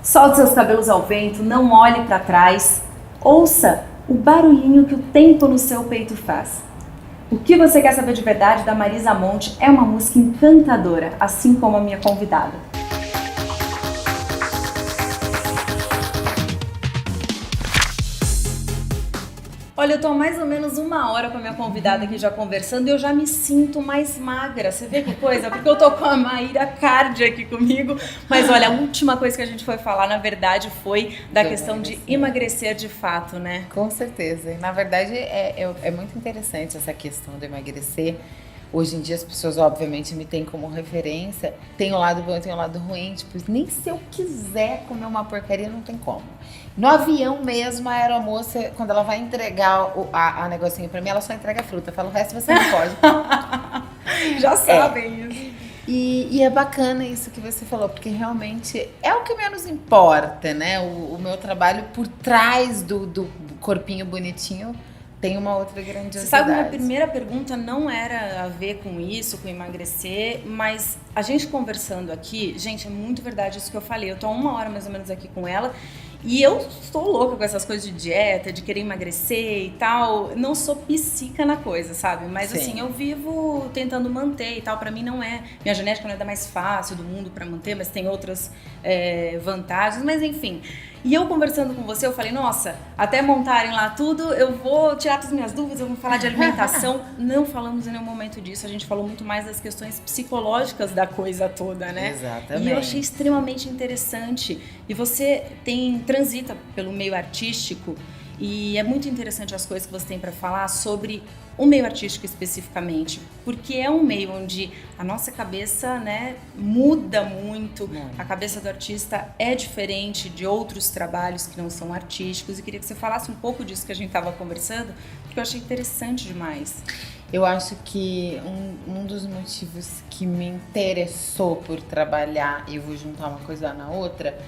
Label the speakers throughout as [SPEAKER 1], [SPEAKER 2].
[SPEAKER 1] Solte seus cabelos ao vento, não olhe para trás. Ouça o barulhinho que o tempo no seu peito faz. O que você quer saber de verdade da Marisa Monte é uma música encantadora, assim como a minha convidada. Olha, eu tô há mais ou menos 1 hora com a minha convidada aqui já conversando e eu já me sinto mais magra. Você vê que coisa? Porque eu tô com a Maíra Cardi aqui comigo. Mas olha, a última coisa que a gente foi falar, na verdade, foi da questão de emagrecer de fato, né?
[SPEAKER 2] Com certeza. E, na verdade, é muito interessante essa questão de emagrecer. Hoje em dia as pessoas, obviamente, me têm como referência. Tem o lado bom e tem o lado ruim. Tipo, nem se eu quiser comer uma porcaria, não tem como. No avião mesmo, a aeromoça, quando ela vai entregar a negocinho pra mim, ela só entrega a fruta. Fala, o resto você não pode.
[SPEAKER 1] Já sabem isso.
[SPEAKER 2] E é bacana isso que você falou, porque realmente é o que menos importa, né? O meu trabalho por trás do corpinho bonitinho tem uma outra grandiosidade.
[SPEAKER 1] Você sabe que a minha primeira pergunta não era a ver com isso, com emagrecer, mas a gente conversando aqui, gente, é muito verdade isso que eu falei. Eu tô há 1 hora mais ou menos aqui com ela e eu estou louca com essas coisas de dieta, de querer emagrecer e tal. Não sou psica na coisa, sabe? Mas
[SPEAKER 2] Sim.
[SPEAKER 1] assim, eu vivo tentando manter e tal. Pra mim não é... Minha genética não é da mais fácil do mundo pra manter, mas tem outras vantagens. Mas enfim... E eu conversando com você, eu falei, nossa, até montarem lá tudo, eu vou tirar todas as minhas dúvidas, eu vou falar de alimentação. Não falamos em nenhum momento disso, a gente falou muito mais das questões psicológicas da coisa toda, né?
[SPEAKER 2] Exatamente.
[SPEAKER 1] E eu achei extremamente interessante. E você transita pelo meio artístico e é muito interessante as coisas que você tem para falar sobre o meio artístico especificamente, porque é um meio onde a nossa cabeça, né, muda muito, a cabeça do artista é diferente de outros trabalhos que não são artísticos, e queria que você falasse um pouco disso que a gente estava conversando, porque eu achei interessante demais.
[SPEAKER 2] Eu acho que um dos motivos que me interessou por trabalhar, e eu vou juntar uma coisa na outra,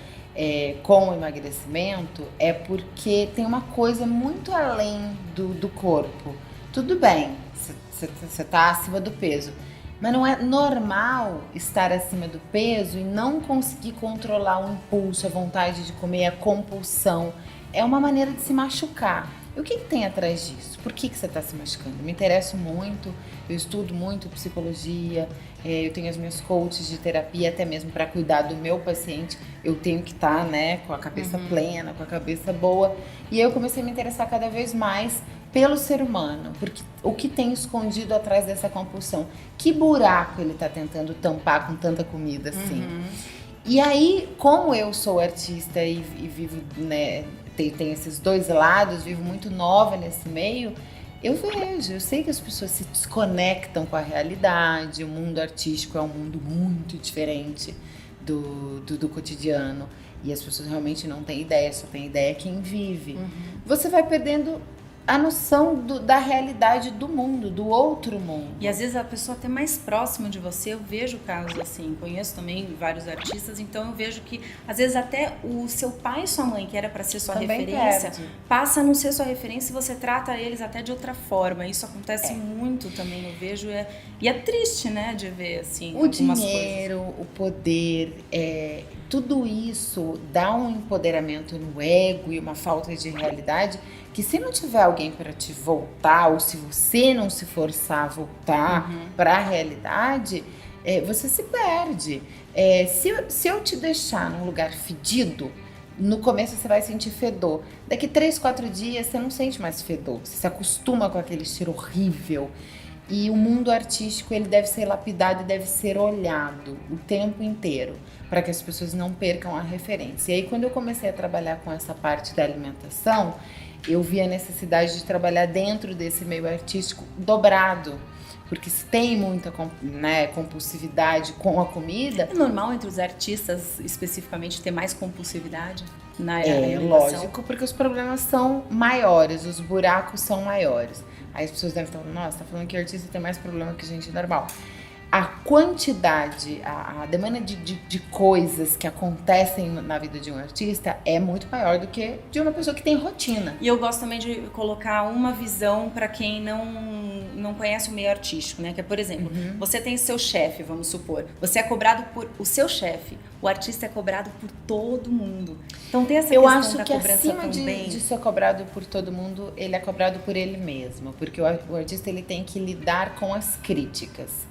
[SPEAKER 2] com o emagrecimento, é porque tem uma coisa muito além do corpo. Tudo bem, você tá acima do peso, mas não é normal estar acima do peso e não conseguir controlar o impulso, a vontade de comer, a compulsão. É uma maneira de se machucar. E o que tem atrás disso? Por que você está se machucando? Eu me interesso muito, eu estudo muito psicologia, eu tenho as minhas coaches de terapia, até mesmo para cuidar do meu paciente, eu tenho que estar, né, com a cabeça plena, com a cabeça boa. E aí eu comecei a me interessar cada vez mais pelo ser humano, porque o que tem escondido atrás dessa compulsão? Que buraco ele está tentando tampar com tanta comida assim? E aí, como eu sou artista e vivo, né, tem esses dois lados, vivo muito nova nesse meio, eu sei que as pessoas se desconectam com a realidade, o mundo artístico é um mundo muito diferente do cotidiano, e as pessoas realmente não têm ideia, só tem ideia quem vive. Você vai perdendo a noção da realidade do mundo, do outro mundo.
[SPEAKER 1] E às vezes a pessoa até mais próxima de você, eu vejo casos assim, conheço também vários artistas, então eu vejo que às vezes até o seu pai e sua mãe, que era para ser sua
[SPEAKER 2] também
[SPEAKER 1] referência,
[SPEAKER 2] perde.
[SPEAKER 1] passa a não ser sua referência e você trata eles até de outra forma. Isso acontece muito também, eu vejo, e é triste, né, de ver assim
[SPEAKER 2] o
[SPEAKER 1] algumas
[SPEAKER 2] dinheiro,
[SPEAKER 1] coisas.
[SPEAKER 2] o poder, tudo isso dá um empoderamento no ego e uma falta de realidade que, se não tiver alguém para te voltar, ou se você não se forçar a voltar para a realidade, você se perde. Se eu te deixar num lugar fedido, no começo você vai sentir fedor. Daqui 3, 4 dias você não sente mais fedor. Você se acostuma com aquele cheiro horrível. E o mundo artístico, ele deve ser lapidado e deve ser olhado o tempo inteiro, para que as pessoas não percam a referência. E aí, quando eu comecei a trabalhar com essa parte da alimentação, eu vi a necessidade de trabalhar dentro desse meio artístico dobrado. Porque se tem muita compulsividade com a comida...
[SPEAKER 1] É normal entre os artistas, especificamente, ter mais compulsividade na alimentação?
[SPEAKER 2] Lógico, porque os problemas são maiores, os buracos são maiores. Aí as pessoas devem estar falando, nossa, tá falando que artista tem mais problema que gente normal. a quantidade, a demanda de coisas que acontecem na vida de um artista é muito maior do que de uma pessoa que tem rotina.
[SPEAKER 1] E eu gosto também de colocar uma visão para quem não conhece o meio artístico, né? Que é, por exemplo, você tem seu chefe, vamos supor. Você é cobrado por o seu chefe. O artista é cobrado por todo mundo. Então tem essa questão da cobrança também.
[SPEAKER 2] Eu acho que acima de ser cobrado por todo mundo, ele é cobrado por ele mesmo. Porque o artista ele tem que lidar com as críticas.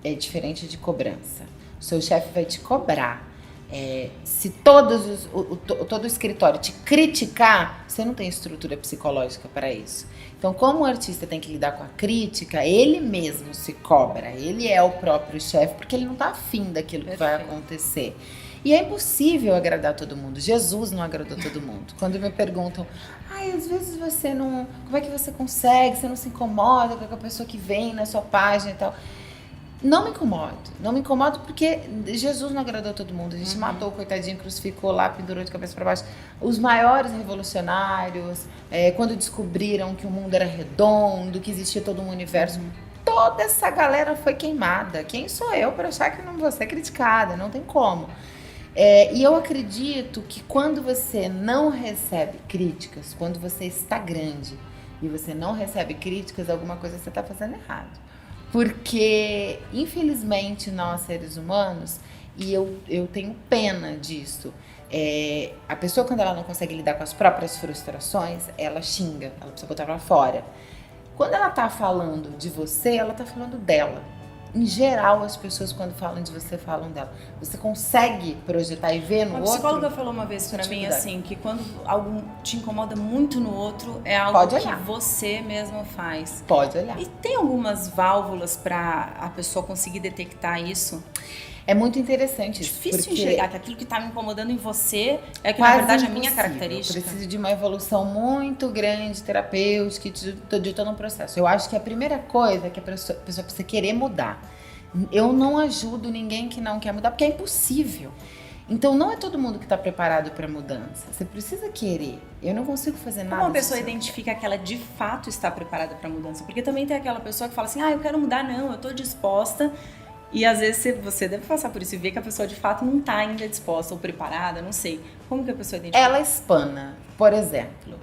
[SPEAKER 2] É diferente de cobrança. O seu chefe vai te cobrar. Se todo o escritório te criticar, você não tem estrutura psicológica para isso. Então, como o artista tem que lidar com a crítica, ele mesmo se cobra. Ele é o próprio chefe, porque ele não tá afim daquilo que vai acontecer. E é impossível agradar todo mundo. Jesus não agradou todo mundo. Quando me perguntam, às vezes você não... Como é que você consegue? Você não se incomoda com a pessoa que vem na sua página e tal... Não me incomodo porque Jesus não agradou todo mundo. A gente matou o coitadinho, crucificou lá, pendurou de cabeça para baixo. Os maiores revolucionários, quando descobriram que o mundo era redondo, que existia todo um universo, toda essa galera foi queimada. Quem sou eu para achar que não vou ser criticada? Não tem como. E eu acredito que quando você não recebe críticas, quando você está grande e você não recebe críticas, alguma coisa você está fazendo errado. Porque, infelizmente, nós seres humanos, e eu tenho pena disso, a pessoa quando ela não consegue lidar com as próprias frustrações, ela xinga, ela precisa botar pra fora. Quando ela tá falando de você, ela tá falando dela. Em geral, as pessoas quando falam de você, falam dela. Você consegue projetar e ver no outro?
[SPEAKER 1] Uma psicóloga falou uma vez pra mim assim, que quando algo te incomoda muito no outro, é algo que você mesmo faz.
[SPEAKER 2] Pode olhar.
[SPEAKER 1] E tem algumas válvulas pra a pessoa conseguir detectar isso?
[SPEAKER 2] É muito interessante isso.
[SPEAKER 1] Difícil enxergar que aquilo que tá me incomodando em você é que, na verdade, é a minha característica.
[SPEAKER 2] Eu preciso de uma evolução muito grande, terapêutica, de todo um processo. Eu acho que a primeira coisa é que a pessoa precisa querer mudar. Eu não ajudo ninguém que não quer mudar, porque é impossível. Então, não é todo mundo que está preparado para mudança. Você precisa querer. Eu não consigo fazer nada.
[SPEAKER 1] Como uma pessoa identifica que ela de fato está preparada para mudança? Porque também tem aquela pessoa que fala assim, eu quero mudar, não, eu tô disposta. E às vezes você deve passar por isso e ver que a pessoa de fato não está ainda disposta ou preparada, não sei. Como que a pessoa identifica?
[SPEAKER 2] Ela espana, por exemplo,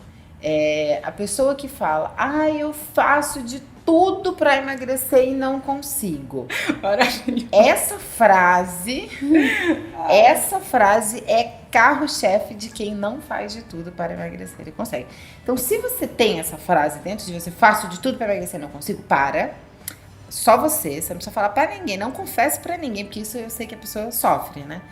[SPEAKER 2] a pessoa que fala, eu faço de tudo para emagrecer e não consigo. Essa frase é carro-chefe de quem não faz de tudo para emagrecer e consegue. Então, se você tem essa frase dentro de você, faço de tudo para emagrecer e não consigo, só você não precisa falar pra ninguém, não confesse pra ninguém, porque isso eu sei que a pessoa sofre, né?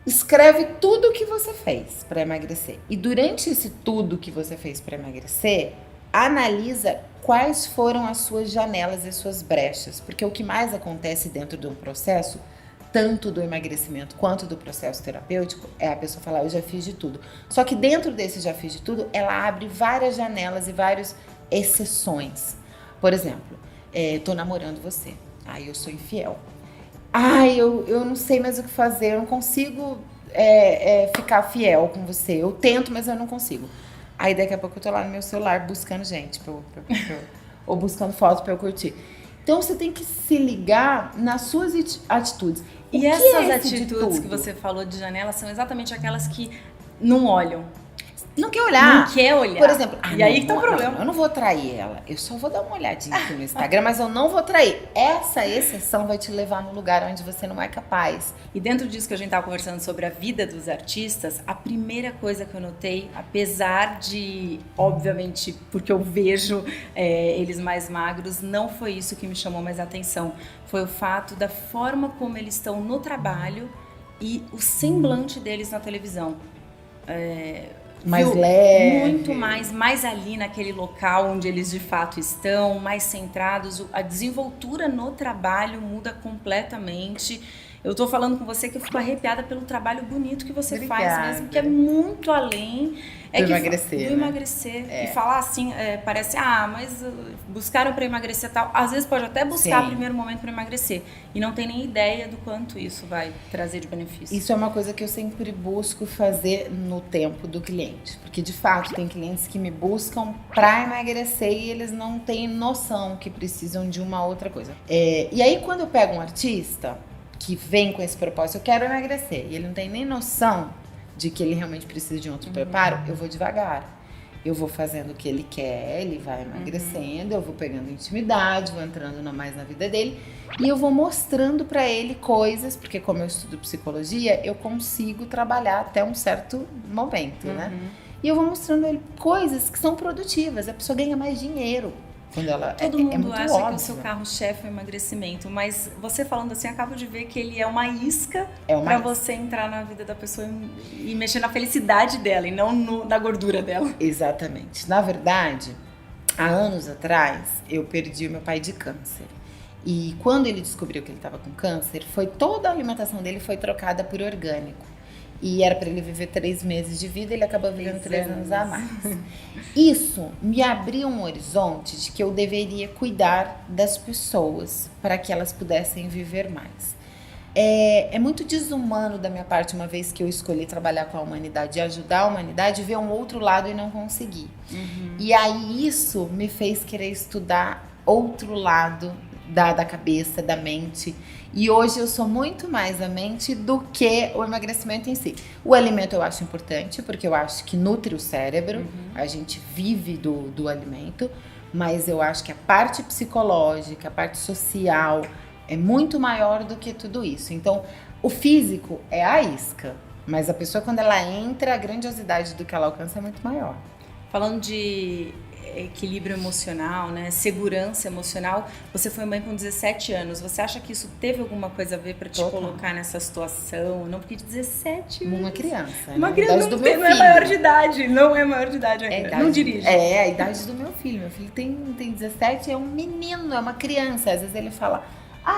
[SPEAKER 2] Escreve tudo o que você fez pra emagrecer. E durante esse tudo que você fez pra emagrecer, analisa quais foram as suas janelas e suas brechas. Porque o que mais acontece dentro de um processo, tanto do emagrecimento quanto do processo terapêutico, é a pessoa falar, eu já fiz de tudo. Só que dentro desse já fiz de tudo, ela abre várias janelas e várias exceções. Por exemplo, tô namorando você. Eu sou infiel. Eu não sei mais o que fazer. Eu não consigo ficar fiel com você. Eu tento, mas eu não consigo. Aí daqui a pouco eu tô lá no meu celular buscando gente. Ou buscando foto pra eu curtir. Então você tem que se ligar nas suas atitudes.
[SPEAKER 1] E essas atitudes que você falou de janela são exatamente aquelas que não olham.
[SPEAKER 2] Não quer olhar.
[SPEAKER 1] Não quer olhar.
[SPEAKER 2] Por exemplo,
[SPEAKER 1] aí que tá o problema.
[SPEAKER 2] Eu não vou trair ela. Eu só vou dar uma olhadinha aqui no Instagram, mas eu não vou trair. Essa exceção vai te levar num lugar onde você não é capaz.
[SPEAKER 1] E dentro disso que a gente tava conversando sobre a vida dos artistas, a primeira coisa que eu notei, apesar de, obviamente, porque eu vejo eles mais magros, não foi isso que me chamou mais a atenção. Foi o fato da forma como eles estão no trabalho e o semblante deles na televisão.
[SPEAKER 2] Mais leve.
[SPEAKER 1] Muito mais ali naquele local onde eles de fato estão, mais centrados. A desenvoltura no trabalho muda completamente. Eu tô falando com você que eu fico arrepiada pelo trabalho bonito que você
[SPEAKER 2] Obrigada.
[SPEAKER 1] faz mesmo, que é muito além
[SPEAKER 2] Do emagrecer,
[SPEAKER 1] do
[SPEAKER 2] né?
[SPEAKER 1] emagrecer. E falar assim, parece, mas buscaram para emagrecer e tal. Às vezes pode até buscar
[SPEAKER 2] Sim.
[SPEAKER 1] primeiro momento para emagrecer e não tem nem ideia do quanto isso vai trazer de benefício.
[SPEAKER 2] Isso é uma coisa que eu sempre busco fazer no tempo do cliente, porque de fato tem clientes que me buscam para emagrecer e eles não têm noção que precisam de uma outra coisa. E aí quando eu pego um artista que vem com esse propósito, eu quero emagrecer, e ele não tem nem noção de que ele realmente precisa de um outro preparo, eu vou devagar. Eu vou fazendo o que ele quer, ele vai emagrecendo, eu vou pegando intimidade, vou entrando mais na vida dele e eu vou mostrando pra ele coisas, porque como eu estudo psicologia, eu consigo trabalhar até um certo momento, né? E eu vou mostrando a ele coisas que são produtivas, a pessoa ganha mais dinheiro. Quando ela
[SPEAKER 1] Todo
[SPEAKER 2] é
[SPEAKER 1] mundo
[SPEAKER 2] muito
[SPEAKER 1] acha
[SPEAKER 2] óbvio.
[SPEAKER 1] que o seu carro-chefe é o emagrecimento, mas você falando assim, acabo de ver que ele é uma isca para você entrar na vida da pessoa e mexer na felicidade dela e não na gordura dela.
[SPEAKER 2] Exatamente. Na verdade, há anos atrás, eu perdi o meu pai de câncer. E quando ele descobriu que ele estava com câncer, toda a alimentação dele foi trocada por orgânico. E era para ele viver 3 meses de vida, ele acabou vivendo 3 anos a mais. Isso me abriu um horizonte de que eu deveria cuidar das pessoas para que elas pudessem viver mais. É muito desumano da minha parte, uma vez que eu escolhi trabalhar com a humanidade e ajudar a humanidade, ver um outro lado e não conseguir. E aí isso me fez querer estudar outro lado da cabeça, da mente. E hoje eu sou muito mais a mente do que o emagrecimento em si. O alimento eu acho importante, porque eu acho que nutre o cérebro, a gente vive do alimento, mas eu acho que a parte psicológica, a parte social é muito maior do que tudo isso. Então, o físico é a isca, mas a pessoa quando ela entra, a grandiosidade do que ela alcança é muito maior.
[SPEAKER 1] Falando de equilíbrio emocional, né? Segurança emocional. Você foi mãe com 17 anos. Você acha que isso teve alguma coisa a ver para te colocar nessa situação? Não, porque 17 anos.
[SPEAKER 2] Uma criança.
[SPEAKER 1] Uma criança
[SPEAKER 2] não
[SPEAKER 1] é maior de idade. Não é maior de idade ainda. Não dirige.
[SPEAKER 2] É a idade do meu filho. Meu filho tem 17, é um menino, é uma criança. Às vezes ele fala,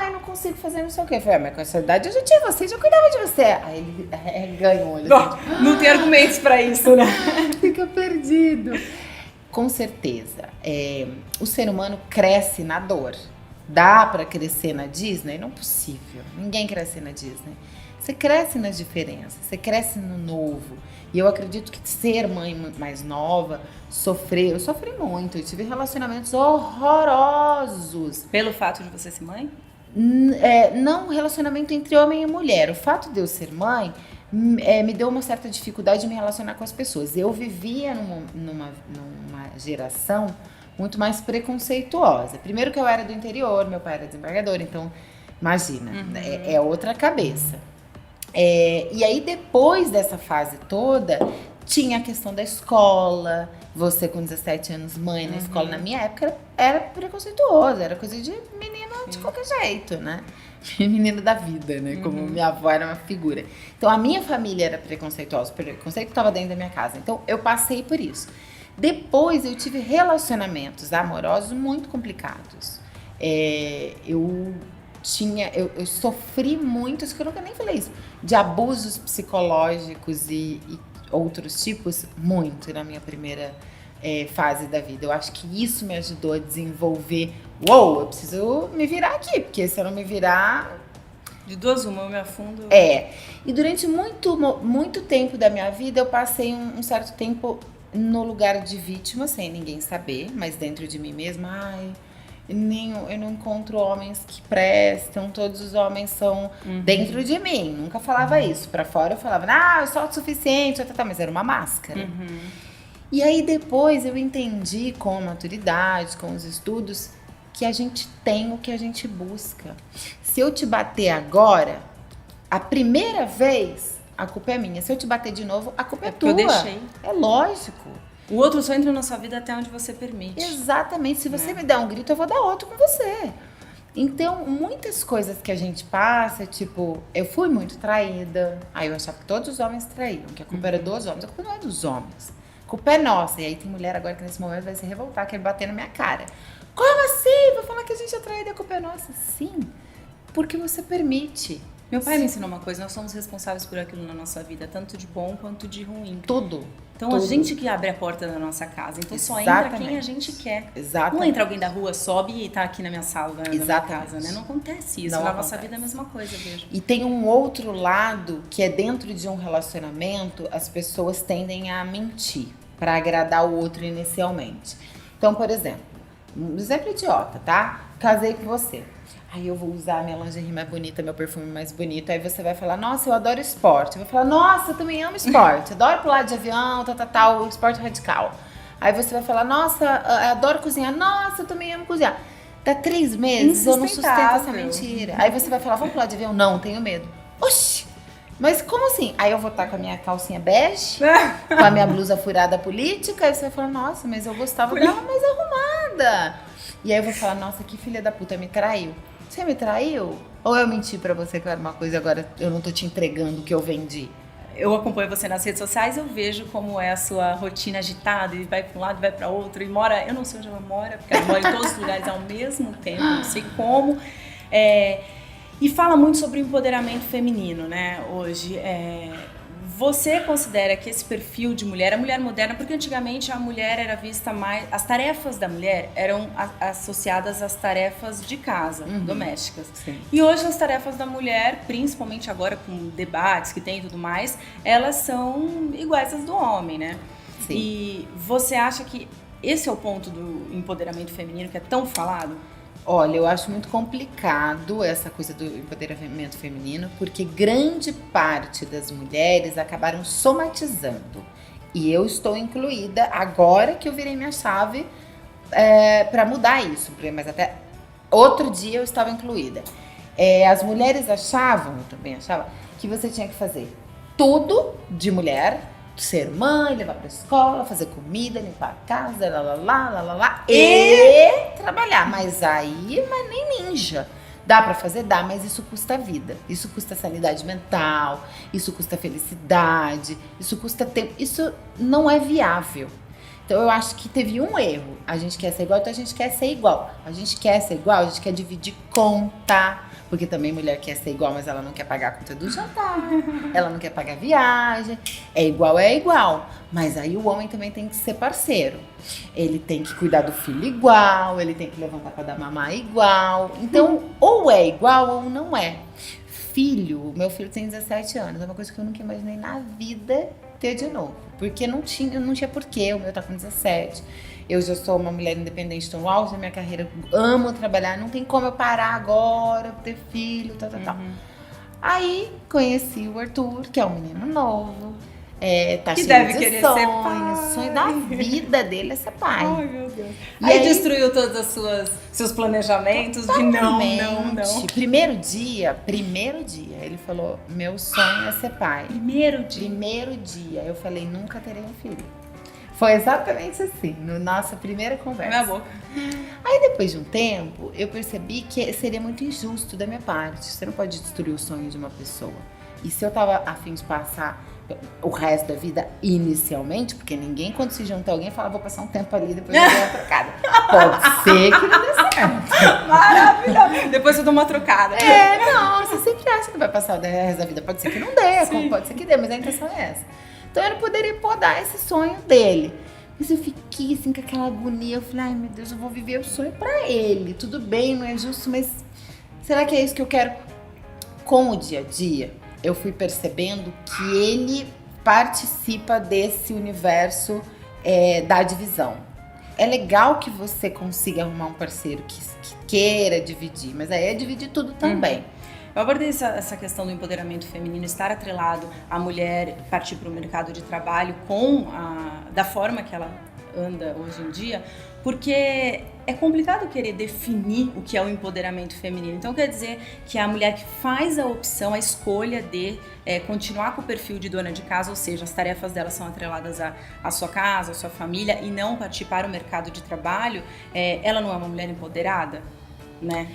[SPEAKER 2] eu não consigo fazer não sei o quê. Eu falei, mas com essa idade eu já tinha você, já cuidava de você. Aí ele ganha um olho.
[SPEAKER 1] Não tem argumentos para isso, né?
[SPEAKER 2] Fica perdido. Com certeza, o ser humano cresce na dor. Dá pra crescer na Disney? Não é possível. Ninguém cresce na Disney. Você cresce nas diferenças, você cresce no novo. E eu acredito que ser mãe mais nova, eu sofri muito. Eu tive relacionamentos horrorosos.
[SPEAKER 1] Pelo fato de você ser mãe?
[SPEAKER 2] Não relacionamento entre homem e mulher. O fato de eu ser mãe me deu uma certa dificuldade de me relacionar com as pessoas. Eu vivia numa geração muito mais preconceituosa. Primeiro que eu era do interior, meu pai era desembargador, então imagina, é outra cabeça. E aí depois dessa fase toda, tinha a questão da escola, você com 17 anos, mãe na escola, na minha época era preconceituoso, era coisa de menino de qualquer jeito, né? Menino da vida, né? Como minha avó era uma figura. Então a minha família era preconceituosa, o preconceito estava dentro da minha casa. Então eu passei por isso. Depois eu tive relacionamentos amorosos muito complicados. Eu sofri muito, isso que eu nunca nem falei isso, de abusos psicológicos e outros tipos, muito na minha primeira fase da vida. Eu acho que isso me ajudou a desenvolver. Eu preciso me virar aqui, porque se eu não me virar...
[SPEAKER 1] De duas uma, eu me afundo.
[SPEAKER 2] E durante muito tempo da minha vida, eu passei um certo tempo no lugar de vítima, sem ninguém saber, mas dentro de mim mesma, eu não encontro homens que prestam, todos os homens são dentro de mim. Nunca falava isso. Pra fora eu falava, eu sou autossuficiente, mas era uma máscara. E aí depois eu entendi com a maturidade, com os estudos, que a gente tem o que a gente busca. Se eu te bater agora, a primeira vez, a culpa é minha. Se eu te bater de novo, a culpa é tua.
[SPEAKER 1] Eu deixei.
[SPEAKER 2] É lógico.
[SPEAKER 1] O outro só entra na sua vida até onde você permite.
[SPEAKER 2] Exatamente. Se você me der um grito, eu vou dar outro com você. Então, muitas coisas que a gente passa, tipo, eu fui muito traída. Aí eu achava que todos os homens traíam, que a culpa era dos homens. A culpa não é dos homens. A culpa é nossa. E aí tem mulher agora que nesse momento vai se revoltar, quer bater na minha cara. Como assim? Vou falar que a gente é traída, a culpa é nossa. Sim, porque você permite.
[SPEAKER 1] Meu pai me ensinou uma coisa, nós somos responsáveis por aquilo na nossa vida, tanto de bom quanto de ruim.
[SPEAKER 2] Tudo.
[SPEAKER 1] Então a gente que abre a porta da nossa casa, então só
[SPEAKER 2] Exatamente.
[SPEAKER 1] entra quem a gente quer.
[SPEAKER 2] Exatamente.
[SPEAKER 1] Não entra alguém da rua, sobe e tá aqui na minha sala, na minha
[SPEAKER 2] Exatamente.
[SPEAKER 1] casa, né? Não acontece isso,
[SPEAKER 2] Não
[SPEAKER 1] na
[SPEAKER 2] acontece.
[SPEAKER 1] nossa vida é a mesma coisa, eu vejo.
[SPEAKER 2] E tem um outro lado que é dentro de um relacionamento, as pessoas tendem a mentir para agradar o outro inicialmente. Então, por exemplo, um exemplo idiota, tá? Casei com você. Aí eu vou usar minha lingerie mais bonita, meu perfume mais bonito. Aí você vai falar, nossa, eu adoro esporte. Eu vou falar, nossa, eu também amo esporte. Adoro pular de avião, tal, esporte radical. Aí você vai falar, nossa, eu adoro cozinhar. Nossa, eu também amo cozinhar. Dá 3 meses, eu não sustento essa mentira. Aí você vai falar, vamos pular de avião? Não, tenho medo. Oxi, mas como assim? Aí eu vou estar com a minha calcinha bege, com a minha blusa furada política. Aí você vai falar, nossa, mas eu gostava dela mais arrumada. E aí eu vou falar, nossa, que filha da puta, me traiu. Você me traiu? Ou eu menti pra você que eu era uma coisa e agora eu não tô te entregando o que eu vendi?
[SPEAKER 1] Eu acompanho você nas redes sociais, eu vejo como é a sua rotina agitada, e vai para um lado, vai para outro, e mora, eu não sei onde ela mora, porque ela mora em todos os lugares ao mesmo tempo, não sei como. E fala muito sobre o empoderamento feminino, né, hoje. Você considera que esse perfil de mulher, a mulher moderna, porque antigamente a mulher era vista mais... As tarefas da mulher eram associadas às tarefas de casa, domésticas.
[SPEAKER 2] Sim.
[SPEAKER 1] E hoje as tarefas da mulher, principalmente agora com debates que tem e tudo mais, elas são iguais às do homem, né?
[SPEAKER 2] Sim.
[SPEAKER 1] E você acha que esse é o ponto do empoderamento feminino que é tão falado?
[SPEAKER 2] Olha, eu acho muito complicado essa coisa do empoderamento feminino, porque grande parte das mulheres acabaram somatizando. E eu estou incluída agora que eu virei minha chave para mudar isso. Mas até outro dia eu estava incluída. As mulheres achavam, eu também achava, que você tinha que fazer tudo de mulher, ser mãe, levar pra escola, fazer comida, limpar a casa, e trabalhar. Mas nem ninja. Dá pra fazer? Dá, mas isso custa vida. Isso custa sanidade mental, isso custa felicidade, isso custa tempo. Isso não é viável. Então eu acho que teve um erro. A gente quer ser igual, então a gente quer ser igual. A gente quer ser igual, a gente quer dividir conta. Porque também mulher quer ser igual, mas ela não quer pagar a conta do jantar. Ela não quer pagar viagem. É igual. Mas aí o homem também tem que ser parceiro. Ele tem que cuidar do filho igual, ele tem que levantar pra dar mamar igual. Então, ou é igual ou não é. Meu filho tem 17 anos. É uma coisa que eu nunca imaginei na vida ter de novo. Porque não tinha porquê, o meu tá com 17. Eu já sou uma mulher independente, estou no auge da minha carreira, amo trabalhar, não tem como eu parar agora, ter filho, tal. Aí conheci o Arthur, que é um menino novo, tá
[SPEAKER 1] que
[SPEAKER 2] cheio
[SPEAKER 1] deve
[SPEAKER 2] de
[SPEAKER 1] querer
[SPEAKER 2] sonhos,
[SPEAKER 1] ser pai.
[SPEAKER 2] o sonho da vida dele é ser pai.
[SPEAKER 1] Ai, meu Deus.
[SPEAKER 2] E
[SPEAKER 1] Aí destruiu todos os seus planejamentos de não.
[SPEAKER 2] Primeiro dia, ele falou, meu sonho é ser pai.
[SPEAKER 1] Primeiro
[SPEAKER 2] dia, eu falei, nunca terei um filho. Foi exatamente assim, na nossa primeira conversa.
[SPEAKER 1] Minha boca.
[SPEAKER 2] Aí depois de um tempo, eu percebi que seria muito injusto da minha parte. Você não pode destruir o sonho de uma pessoa. E se eu tava a fim de passar o resto da vida inicialmente, porque ninguém quando se junta alguém fala, vou passar um tempo ali, depois eu dou uma trocada. Pode ser que não dê certo.
[SPEAKER 1] Maravilhoso. Depois eu dou uma trocada.
[SPEAKER 2] Não, você sempre acha que vai passar o resto da vida. Pode ser que não dê, como pode ser que dê, mas a intenção é essa. Então eu não poderia podar esse sonho dele. Mas eu fiquei assim com aquela agonia. Eu falei, ai meu Deus, eu vou viver o sonho pra ele. Tudo bem, não é justo, mas será que é isso que eu quero? Com o dia a dia, eu fui percebendo que ele participa desse universo da divisão. É legal que você consiga arrumar um parceiro que queira dividir, mas aí é dividir tudo também.
[SPEAKER 1] Eu abordei essa questão do empoderamento feminino, estar atrelado à mulher partir para o mercado de trabalho da forma que ela anda hoje em dia, porque é complicado querer definir o que é o empoderamento feminino. Então quer dizer que a mulher que faz a opção, a escolha de continuar com o perfil de dona de casa, ou seja, as tarefas dela são atreladas à sua casa, à sua família, e não partir para o mercado de trabalho, ela não é uma mulher empoderada, né?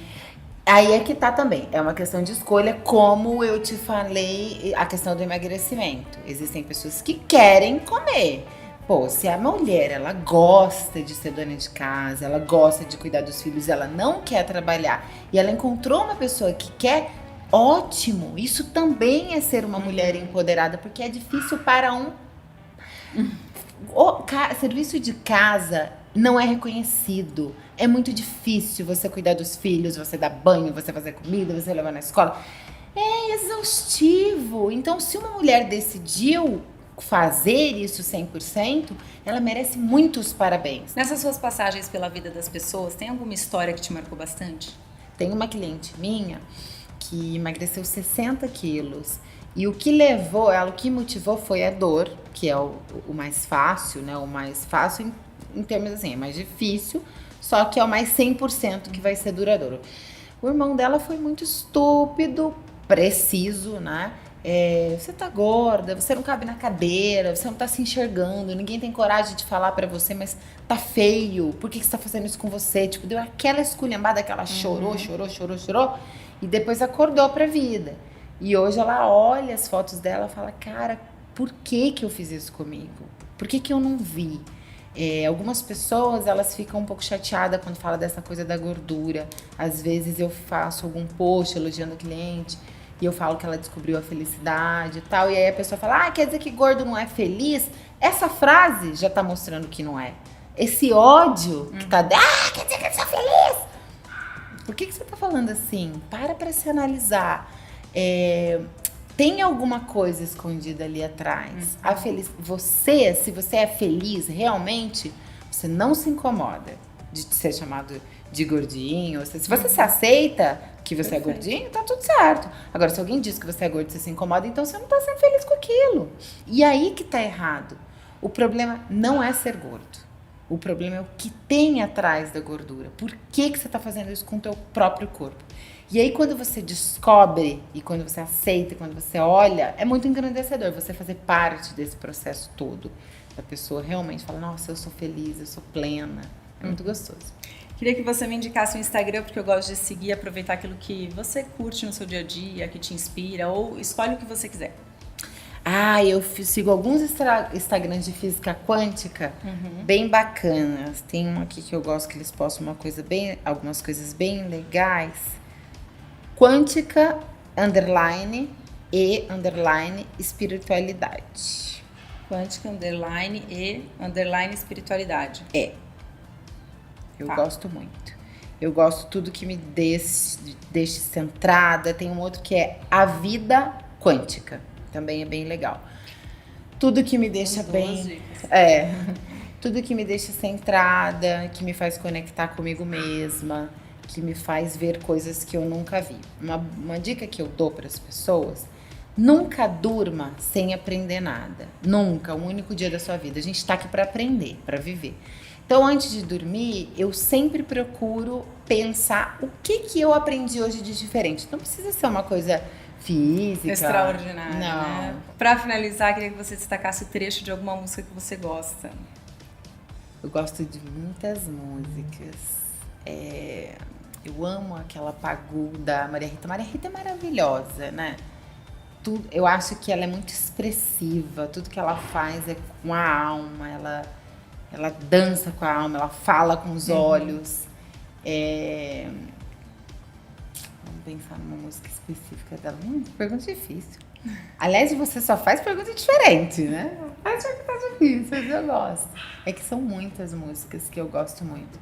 [SPEAKER 2] Aí é que tá também, é uma questão de escolha, como eu te falei, a questão do emagrecimento. Existem pessoas que querem comer. Pô, se a mulher, ela gosta de ser dona de casa, ela gosta de cuidar dos filhos, ela não quer trabalhar, e ela encontrou uma pessoa que quer, ótimo. Isso também é ser uma mulher empoderada, porque é difícil para um... Serviço de casa não é reconhecido. É muito difícil você cuidar dos filhos, você dar banho, você fazer comida, você levar na escola. É exaustivo. Então, se uma mulher decidiu fazer isso 100%, ela merece muitos parabéns.
[SPEAKER 1] Nessas suas passagens pela vida das pessoas, tem alguma história que te marcou bastante?
[SPEAKER 2] Tem uma cliente minha que emagreceu 60 quilos. E o que levou ela, o que motivou foi a dor, que é o mais fácil, né? O mais fácil em termos assim, é mais difícil, só que é o mais 100% que vai ser duradouro. O irmão dela foi muito estúpido, preciso, né? Você tá gorda, você não cabe na cadeira, você não tá se enxergando, ninguém tem coragem de falar pra você, mas tá feio, por que você tá fazendo isso com você? Tipo, deu aquela esculhambada que ela chorou, e depois acordou pra vida. E hoje ela olha as fotos dela e fala, cara, por que eu fiz isso comigo? Por que eu não vi? Algumas pessoas, elas ficam um pouco chateadas quando fala dessa coisa da gordura. Às vezes eu faço algum post elogiando a cliente e eu falo que ela descobriu a felicidade e tal. E aí a pessoa fala, quer dizer que gordo não é feliz? Essa frase já tá mostrando que não é. Esse ódio que tá... quer dizer que eu sou feliz? Por que você tá falando assim? Para se analisar. Tem alguma coisa escondida ali atrás. Se você é feliz realmente, você não se incomoda de ser chamado de gordinho. Se você se aceita que você é gordinho, tá tudo certo. Agora, se alguém diz que você é gordo e você se incomoda, então você não tá sendo feliz com aquilo. E aí que tá errado. O problema não é ser gordo. O problema é o que tem atrás da gordura. Por que você tá fazendo isso com o teu próprio corpo? E aí, quando você descobre, e quando você aceita, quando você olha, é muito engrandecedor você fazer parte desse processo todo. A pessoa realmente fala, nossa, eu sou feliz, eu sou plena. É muito gostoso.
[SPEAKER 1] Queria que você me indicasse o Instagram, porque eu gosto de seguir e aproveitar aquilo que você curte no seu dia a dia, que te inspira, ou escolhe o que você quiser.
[SPEAKER 2] Eu sigo alguns Instagrams de física quântica bem bacanas. Tem um aqui que eu gosto que eles postam algumas coisas bem legais. Quântica, _, espiritualidade.
[SPEAKER 1] Quântica, _, espiritualidade.
[SPEAKER 2] Eu gosto muito. Eu gosto tudo que me deixe centrada. Tem um outro que é a vida quântica. Também é bem legal. Tudo que me deixa bem... Tudo que me deixa centrada, que me faz conectar comigo mesma, que me faz ver coisas que eu nunca vi. Uma dica que eu dou para as pessoas: nunca durma sem aprender nada. Nunca, um único dia da sua vida. A gente está aqui para aprender, para viver. Então, antes de dormir, eu sempre procuro pensar o que eu aprendi hoje de diferente. Não precisa ser uma coisa física.
[SPEAKER 1] Extraordinária,
[SPEAKER 2] não.
[SPEAKER 1] Né? Para finalizar, queria que você destacasse o trecho de alguma música que você gosta.
[SPEAKER 2] Eu gosto de muitas músicas. Eu amo aquela Pagu da Maria Rita. Maria Rita é maravilhosa, né? Eu acho que ela é muito expressiva. Tudo que ela faz é com a alma. Ela dança com a alma, ela fala com os olhos. Vamos pensar numa música específica dela. Pergunta difícil. Aliás, você só faz pergunta diferente, né? Acho que tá difícil, mas eu gosto. É que são muitas músicas que eu gosto muito.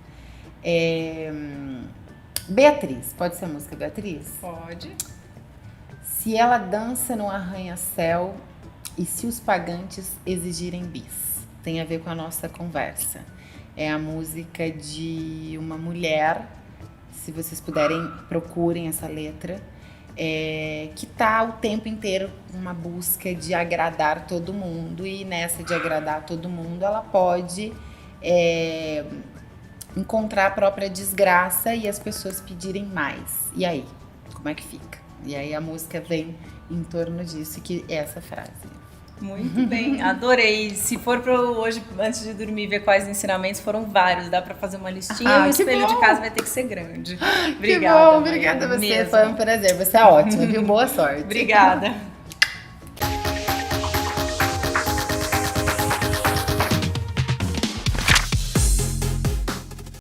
[SPEAKER 2] Beatriz, pode ser a música Beatriz?
[SPEAKER 1] Pode.
[SPEAKER 2] Se ela dança no arranha-céu e se os pagantes exigirem bis. Tem a ver com a nossa conversa. É a música de uma mulher, se vocês puderem, procurem essa letra, que tá o tempo inteiro numa busca de agradar todo mundo, e nessa de agradar todo mundo ela pode encontrar a própria desgraça e as pessoas pedirem mais. E aí, como é que fica? E aí a música vem em torno disso, que é essa frase.
[SPEAKER 1] Muito bem, adorei. Se for para hoje, antes de dormir, ver quais ensinamentos, foram vários. Dá para fazer uma listinha e o espelho de casa vai ter que ser grande. Obrigada.
[SPEAKER 2] Que bom, obrigada a você. Mesmo. Foi um prazer. Você é ótima, viu? Boa sorte.
[SPEAKER 1] Obrigada.